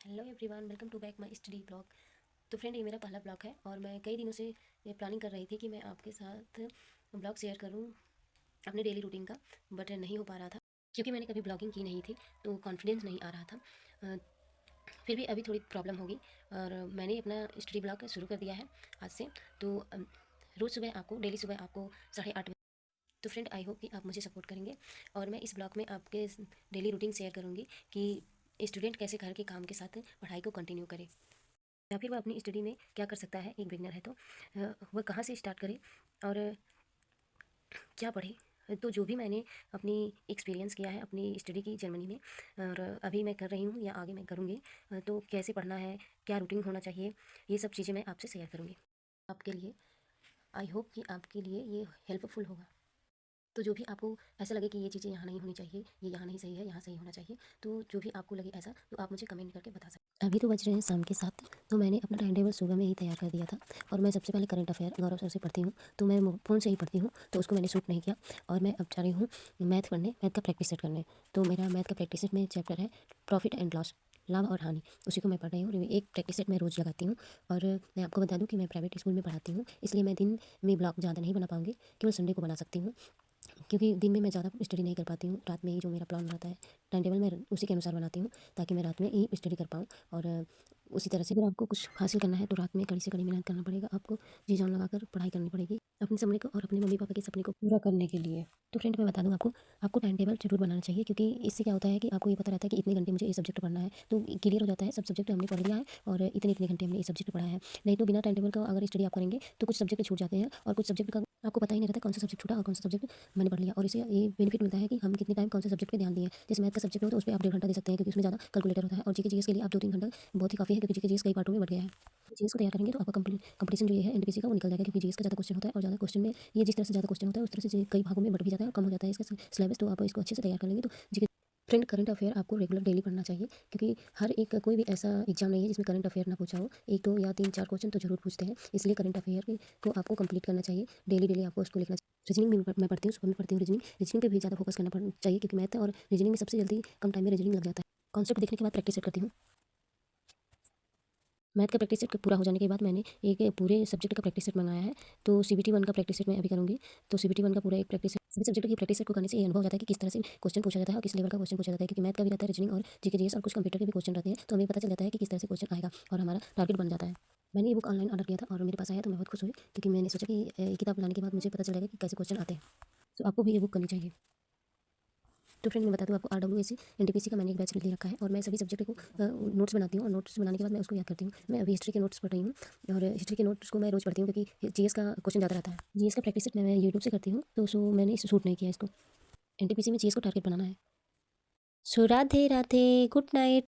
Hello everyone, welcome to back my study blog. तो friend, ये मेरा पहला ब्लॉग है और मैं कई दिनों से ये प्लानिंग कर रही थी कि मैं आपके साथ ब्लॉग शेयर करूं अपने डेली रूटीन का, बट नहीं हो पा रहा था क्योंकि मैंने कभी ब्लॉगिंग की नहीं थी, तो कॉन्फिडेंस नहीं आ रहा था। अ, फिर भी अभी थोड़ी प्रॉब्लम होगी और मैंने अपना स्टडी ब्लॉग शुरू कर दिया है आज से। तो रोज़ सुबह आपको डेली सुबह आपको 8:30 बजे। तो फ्रेंड, आई होप कि आप मुझे सपोर्ट करेंगे और मैं इस ब्लॉग में आपके डेली रूटीन शेयर करूँगी कि स्टूडेंट कैसे घर के काम के साथ पढ़ाई को कंटिन्यू करे, या फिर वह अपनी स्टडी में क्या कर सकता है। एक बिगनर है तो वह कहाँ से स्टार्ट करे और क्या पढ़े। तो जो भी मैंने अपनी एक्सपीरियंस किया है अपनी स्टडी की जर्मनी में और अभी मैं कर रही हूँ या आगे मैं करूँगी, तो कैसे पढ़ना है, क्या रूटीन होना चाहिए, ये सब चीज़ें मैं आपसे शेयर करूँगी आपके लिए। आई होप कि आपके लिए ये हेल्पफुल होगा। तो जो भी आपको ऐसा लगे कि ये चीज़ें यहाँ नहीं होनी चाहिए, ये यहाँ नहीं सही है, यहाँ सही होना चाहिए, तो जो भी आपको लगे ऐसा, तो आप मुझे कमेंट करके बता सकते हैं। अभी तो बज रहे हैं शाम के 7, तो मैंने अपना टाइम टेबल सुबह में ही तैयार कर दिया था और मैं सबसे पहले करंट अफेयर गौरव सर से पढ़ती हूँ। तो मैं फ़ोन से ही पढ़ती हूँ, तो उसको मैंने शूट नहीं किया और मैं अब जा रही हूँ मैथ पढ़ने, मैथ का प्रैक्टिस सेट करने। तो मेरा मैथ का प्रैक्टिस सेट में चैप्टर है प्रॉफिट एंड लॉस, लाभ और हानि, उसी को मैं पढ़ रही हूँ। एक प्रैक्टिस सेट मैं रोज़ लगाती हूँ और मैं आपको बता दूँ कि मैं प्राइवेट स्कूल में पढ़ाती हूँ, इसलिए मैं दिन में ब्लॉग ज़्यादा नहीं बना पाऊँगी, केवल संडे को बना सकती हूँ क्योंकि दिन में मैं ज़्यादा स्टडी नहीं कर पाती हूँ। रात में ही जो मेरा प्लान रहता है टाइम टेबल मैं उसी के अनुसार बनाती हूँ ताकि मैं रात में ही स्टडी कर पाऊँ। और उसी तरह से अगर आपको कुछ हासिल करना है तो रात में कड़ी से कड़ी मेहनत करना पड़ेगा, आपको जी जान लगाकर पढ़ाई करनी पड़ेगी अपने सपने को और अपने मम्मी पापा के सपने को पूरा करने के लिए। तो फ्रेंड, मैं बता दूँ आपको, आपको टाइम टेबल जरूर बनाना चाहिए क्योंकि इससे क्या होता है कि आपको ये पता रहता है कि इतने घंटे मुझे ये सब्जेक्ट पढ़ना है, तो क्लियर हो जाता है सब सब्जेक्ट हमने पढ़ लिया है और इतने इतने घंटे हमने ये सब्जेक्ट पढ़ा है। नहीं तो बिना टाइम टेबल का अगर स्टडी आप करेंगे तो कुछ सब्जेक्ट छूट जाते हैं और कुछ सब्जेक्ट का आपको पता ही नहीं रहता कौन सा सब्जेक्ट छूटा और कौन सा सब्जेक्ट मैंने पढ़ लिया। और इससे ये बेनिफिट मिलता है कि हम कितने टाइम कौन से सब्जेक्ट पे ध्यान दिए। जैसे मैथ का सब्जेक्ट हो तो उस पे आप 1.5 घंटा दे सकते हैं क्योंकि उसमें ज़्यादा कैलकुलेटर होता है, और जीके जीएस के लिए आप 2-3 घंटा बहुत ही काफ़ी है क्योंकि जीके जीएस कई पार्टों में बढ़ गया है। जीएस को तैयार करेंगे तो आपका कंपटीशन जो ये है एनटीपीसी का वो निकल जाएगा क्योंकि जीएस का ज़्यादा क्वेश्चन होता है और ज़्यादा क्वेश्चन में ये जिस तरह से ज़्यादा क्वेश्चन होता है उस तरह से कई भागों में बढ़ भी जाता है और कम हो जाता है इसका सिलेबस। तो आप इसको अच्छे से तैयार कर लेंगे तो जीके। फ्रेंड, करंट अफेयर आपको रेगुलर डेली पढ़ना चाहिए क्योंकि हर एक कोई भी ऐसा एग्जाम नहीं है जिसमें करंट अफेयर ना पूछा हो। एक दो या 3-4 क्वेश्चन तो जरूर पूछते हैं, इसलिए करंट अफेयर को आपको कंप्लीट करना चाहिए। डेली डेली आपको उसको लिखना चाहिए। रीजनिंग भी मैं पढ़ती हूँ, सुबह में पढ़ती हूँ रीजनिंग। रीजनिंग पे भी ज़्यादा फोकस करना चाहिए क्योंकि मैथ और रीजनिंग में सबसे जल्दी कम टाइम में रीजनिंग लग जाता है। कॉन्सेप्ट देखने के बाद प्रैक्टिस करती हूँ। मैथ का प्रैक्टिस सेट पूरा हो जाने के बाद मैंने एक पूरे सब्जेक्ट का प्रैक्टिस सेट मंगाया है, तो सीबीटी 1 का प्रैक्टिस सेट मैं अभी करूँगी। तो सीबीटी 1 का पूरा एक प्रैक्टिस सेट, सभी सब्जेक्ट की प्रैक्टिस सेट को करने से ये अनुभव हो जाता है कि किस तरह से क्वेश्चन पूछा जाता है और किस लेवल का क्वेश्चन पूछा जाता है, क्योंकि मैथ का भी रहता है रीजनिंग और जीके जीएस और कुछ कंप्यूटर के भी क्वेश्चन रहते हैं, तो हमें पता चल जाता है कि किस तरह से क्वेश्चन आएगा और हमारा टारगेट बन जाता है। मैंने ये बुक ऑनलाइन ऑर्डर किया था और मेरे पास आया तो मैं बहुत खुश हुई क्योंकि मैंने सोचा कि ये किताब लाने के बाद मुझे पता चलेगा कि कैसे क्वेश्चन आते हैं। तो आपको भी ये बुक करनी चाहिए। तो फ्रेंड, मैं बता दूँ आपको, आरडब्ल्यूएसी एनटीपीसी का मैंने एक बैच ले रखा है और मैं सभी सब्जेक्ट को नोट्स बनाती हूँ और नोट्स बनाने के बाद मैं उसको याद करती हूँ। मैं अभी हिस्ट्री के नोट्स पढ़ रही हूँ और हिस्ट्री के नोट्स को मैं रोज़ पढ़ती हूँ क्योंकि जीएस का क्वेश्चन ज़्यादा रहता है। जीएस का प्रैक्टिस सेट मैं यूट्यूब से करती हूँ, तो सो मैंने इसे शूट नहीं किया इसको। एनटीपीसी में जीएस को टारगेट बनाना है। सो राधे राधे, गुड नाइट।